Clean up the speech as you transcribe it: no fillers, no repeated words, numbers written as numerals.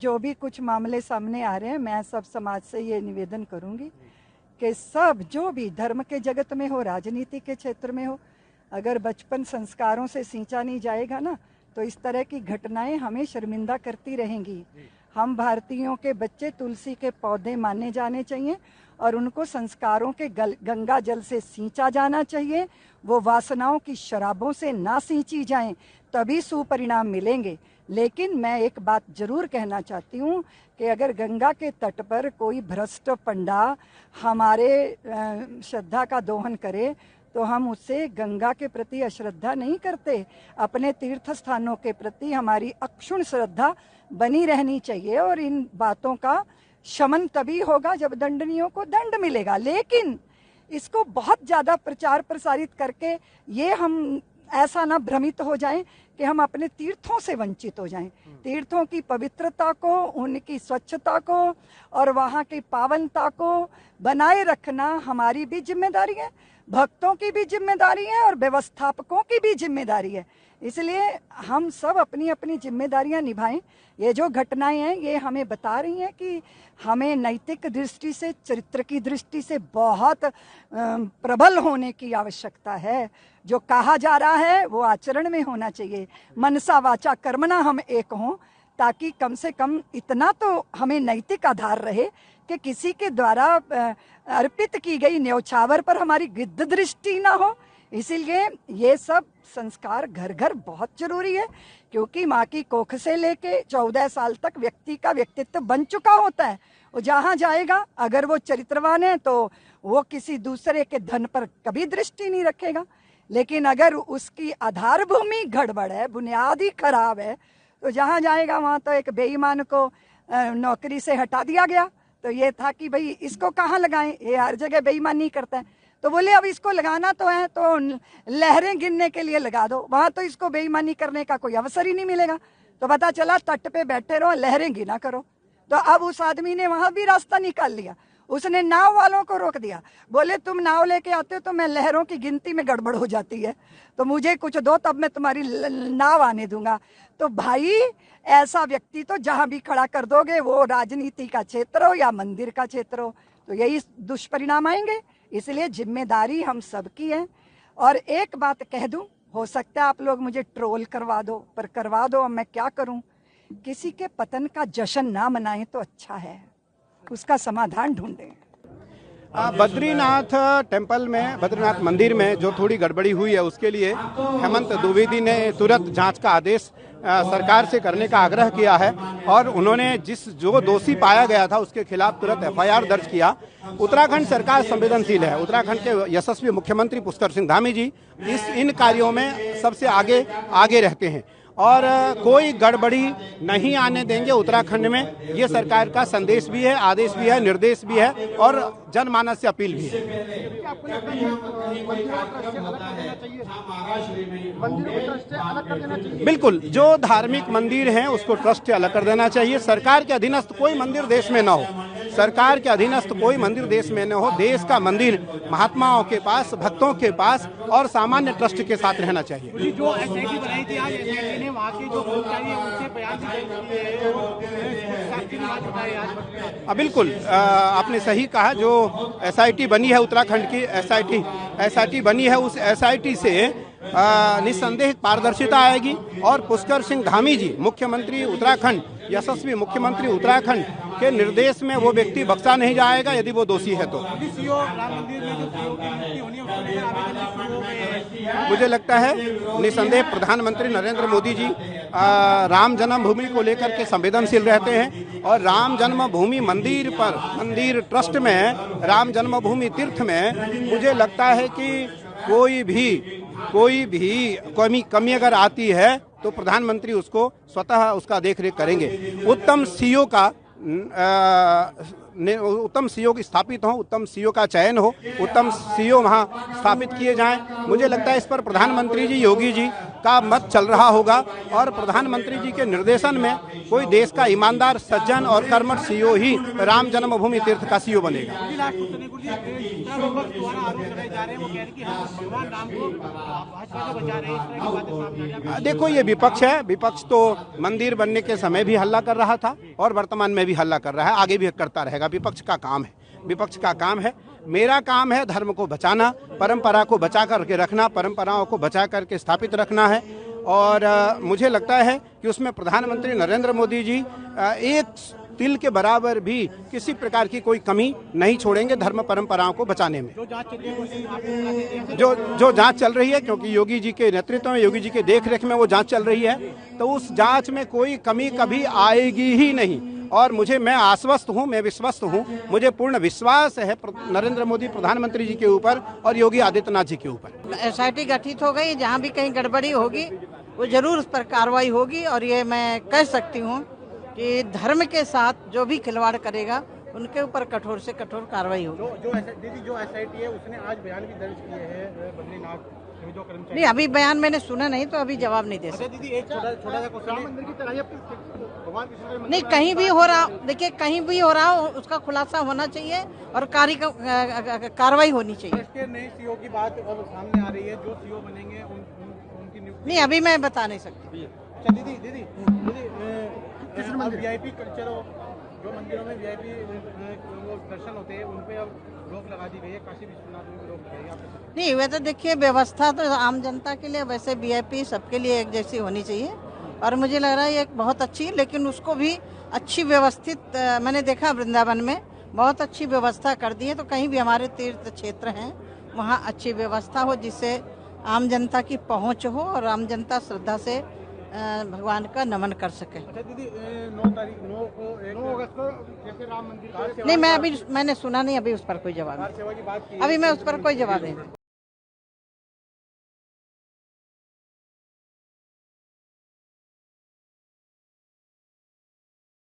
जो भी कुछ मामले सामने आ रहे हैं, मैं सब समाज से ये निवेदन करूंगी कि सब जो भी धर्म के जगत में हो, राजनीति के क्षेत्र में हो, अगर बचपन संस्कारों से सींचा नहीं जाएगा ना, तो इस तरह की घटनाएं हमें शर्मिंदा करती रहेंगी। हम भारतीयों के बच्चे तुलसी के पौधे माने जाने चाहिए और उनको संस्कारों के गंगा जल से सींचा जाना चाहिए। वो वासनाओं की शराबों से ना सींची जाएं, तभी सुपरिणाम मिलेंगे। लेकिन मैं एक बात जरूर कहना चाहती हूँ कि अगर गंगा के तट पर कोई भ्रष्ट पंडा हमारे श्रद्धा का दोहन करे तो हम उससे गंगा के प्रति अश्रद्धा नहीं करते। अपने तीर्थ स्थानों के प्रति हमारी अक्षुण्ण श्रद्धा बनी रहनी चाहिए और इन बातों का शमन तभी होगा जब दंडनीयों को दंड मिलेगा। लेकिन इसको बहुत ज्यादा प्रचार प्रसारित करके ये हम ऐसा ना भ्रमित हो जाएं कि हम अपने तीर्थों से वंचित हो जाएं। तीर्थों की पवित्रता को, उनकी स्वच्छता को और वहाँ की पावनता को बनाए रखना हमारी भी जिम्मेदारी है, भक्तों की भी जिम्मेदारी है और व्यवस्थापकों की भी जिम्मेदारी है। इसलिए हम सब अपनी अपनी जिम्मेदारियां निभाएं। ये जो घटनाएं हैं ये हमें बता रही हैं कि हमें नैतिक दृष्टि से, चरित्र की दृष्टि से बहुत प्रबल होने की आवश्यकता है। जो कहा जा रहा है वो आचरण में होना चाहिए। मनसा वाचा कर्मणा हम एक हों, ताकि कम से कम इतना तो हमें नैतिक आधार रहे कि किसी के द्वारा अर्पित की गई न्यौछावर पर हमारी गिद्ध दृष्टि ना हो। इसीलिए ये सब संस्कार घर घर बहुत जरूरी है, क्योंकि माँ की कोख से लेके 14 साल तक व्यक्ति का व्यक्तित्व बन चुका होता है। वो जहाँ जाएगा अगर वो चरित्रवान है तो वो किसी दूसरे के धन पर कभी दृष्टि नहीं रखेगा। लेकिन अगर उसकी आधार भूमि गड़बड़ है, बुनियादी खराब है, तो जहाँ जाएगा वहाँ तो एक बेईमान को नौकरी से हटा दिया गया। तो ये था कि भाई इसको कहाँ लगाएं, ये हर जगह बेईमानी करता है। तो बोले अब इसको लगाना तो है तो लहरें गिनने के लिए लगा दो, वहां तो इसको बेईमानी करने का कोई अवसर ही नहीं मिलेगा। तो पता चला तट पे बैठे रहो, लहरें गिना करो। तो अब उस आदमी ने वहां भी रास्ता निकाल लिया, उसने नाव वालों को रोक दिया। बोले तुम नाव लेके आते हो तो मैं लहरों की गिनती में गड़बड़ हो जाती है, तो मुझे कुछ दो तब मैं तुम्हारी नाव आने दूंगा। तो भाई ऐसा व्यक्ति तो जहां भी खड़ा कर दोगे, वो राजनीति का क्षेत्र हो या मंदिर का क्षेत्र हो, तो यही दुष्परिणाम आएंगे। इसलिए जिम्मेदारी हम सबकी है। और एक बात कह दूं, हो सकता है आप लोग मुझे ट्रोल करवा दो, पर करवा दो, अब मैं क्या करूं। किसी के पतन का जश्न ना मनाएं तो अच्छा है, उसका समाधान ढूंढें। बद्रीनाथ टेम्पल में, बद्रीनाथ मंदिर में जो थोड़ी गड़बड़ी हुई है उसके लिए हेमंत द्विवेदी ने तुरंत जांच का आदेश सरकार से करने का आग्रह किया है और उन्होंने जो दोषी पाया गया था उसके खिलाफ तुरंत एफआईआर दर्ज किया। उत्तराखंड सरकार संवेदनशील है। उत्तराखंड के यशस्वी मुख्यमंत्री पुष्कर सिंह धामी जी इन कार्यों में सबसे आगे रहते हैं और कोई गड़बड़ी नहीं आने देंगे उत्तराखंड में। ये सरकार का संदेश भी है, आदेश भी है, निर्देश भी है और जनमानस से अपील भी है। बिल्कुल, जो धार्मिक मंदिर हैं उसको ट्रस्ट से अलग कर देना चाहिए। सरकार के अधीनस्थ कोई मंदिर देश में न हो, सरकार के अधीनस्थ कोई मंदिर देश में न हो। देश का मंदिर महात्माओं के पास, भक्तों के पास और सामान्य ट्रस्ट के साथ रहना चाहिए। जो एसआईटी बनाई थी आज एसआईटी ने वहाँ के जो कर्मचारी हैं उनसे बयान बिल्कुल, आपने सही कहा। जो एसआईटी बनी है उत्तराखंड की, एसआईटी बनी है, उस एसआईटी से निस्संदेह पारदर्शिता आएगी और पुष्कर सिंह धामी जी मुख्यमंत्री उत्तराखंड, यशस्वी मुख्यमंत्री उत्तराखंड के निर्देश में वो व्यक्ति बख्शा नहीं जाएगा यदि वो दोषी है तो। मुझे लगता है निस्संदेह प्रधानमंत्री नरेंद्र मोदी जी राम जन्मभूमि को लेकर के संवेदनशील रहते हैं और राम जन्मभूमि मंदिर ट्रस्ट में, राम जन्मभूमि तीर्थ में मुझे लगता है कि कोई भी कमी अगर आती है तो प्रधानमंत्री उसको स्वतः उसका देखरेख करेंगे। उत्तम सीईओ की स्थापित हो, उत्तम सीईओ का चयन हो, उत्तम सीईओ वहाँ स्थापित किए जाएं। मुझे लगता है इस पर प्रधानमंत्री जी, योगी जी का मत चल रहा होगा और प्रधानमंत्री जी के निर्देशन में कोई देश का ईमानदार, सज्जन और कर्मठ सीईओ ही राम जन्मभूमि तीर्थ का सीईओ बनेगा। देखो, ये विपक्ष है। विपक्ष तो मंदिर बनने के समय भी हल्ला कर रहा था और वर्तमान में भी हल्ला कर रहा है, आगे भी करता रहेगा। विपक्ष का काम है, विपक्ष का काम है। मेरा काम है धर्म को बचाना, परंपरा को बचा करके रखना, परंपराओं को बचा करके स्थापित रखना है। और मुझे लगता है कि उसमें प्रधानमंत्री नरेंद्र मोदी जी एक तिल के बराबर भी किसी प्रकार की कोई कमी नहीं छोड़ेंगे धर्म परंपराओं को बचाने में। जो जांच चल रही है, क्योंकि योगी जी के नेतृत्व में, योगी जी के देखरेख में वो जांच चल रही है, तो उस जांच में कोई कमी कभी आएगी ही नहीं। और मैं आश्वस्त हूँ, मैं विश्वस्त हूँ, मुझे पूर्ण विश्वास है नरेंद्र मोदी प्रधानमंत्री जी के ऊपर और योगी आदित्यनाथ जी के ऊपर। एसआईटी गठित हो गई, जहाँ भी कहीं गड़बड़ी होगी वो जरूर उस पर कार्रवाई होगी। और ये मैं कह सकती हूँ कि धर्म के साथ जो भी खिलवाड़ करेगा उनके ऊपर कठोर से कठोर कार्रवाई होगी। जो एसआईटी है उसने आज बयान भी दर्ज किए हैं बद्रीनाथ जो कर्मचारी। नहीं, अभी बयान मैंने सुना नहीं, तो अभी जवाब नहीं दे सकते। दीदी, एक छोटा सा क्वेश्चन, राम मंदिर की तरह भगवान कृष्ण नहीं, कहीं भी हो रहा, देखिए कहीं भी हो रहा हो उसका खुलासा होना चाहिए और कार्रवाई होनी चाहिए। के नए सीईओ की बात अब सामने आ रही है, जो सीईओ बनेंगे उनकी नियुक्ति। नहीं, अभी मैं बता नहीं सकती। अच्छा दीदी, वीआईपी कल्चर हो, जो मंदिरों में वीआईपी दर्शन होते हैं उन पे अब रोक लगा दी गई है, काशी विश्वनाथ में भी रोक लगाई है। नहीं, वैसे देखिए व्यवस्था तो आम जनता के लिए, वैसे वीआईपी सबके लिए एक जैसी होनी चाहिए। और मुझे लग रहा है ये बहुत अच्छी, लेकिन उसको भी अच्छी व्यवस्थित, मैंने देखा वृंदावन में बहुत अच्छी व्यवस्था कर दी है। तो कहीं भी हमारे तीर्थ क्षेत्र हैं वहाँ अच्छी व्यवस्था हो, जिससे आम जनता की पहुँच हो और आम जनता श्रद्धा से भगवान का नमन कर सके। अच्छा दीदी, 9 अगस्त को जैसे राम मंदिर नहीं, मैंने सुना नहीं, अभी उस पर कोई जवाब नहीं, सेवा की बात की, अभी मैं उस पर कोई जवाब नहीं।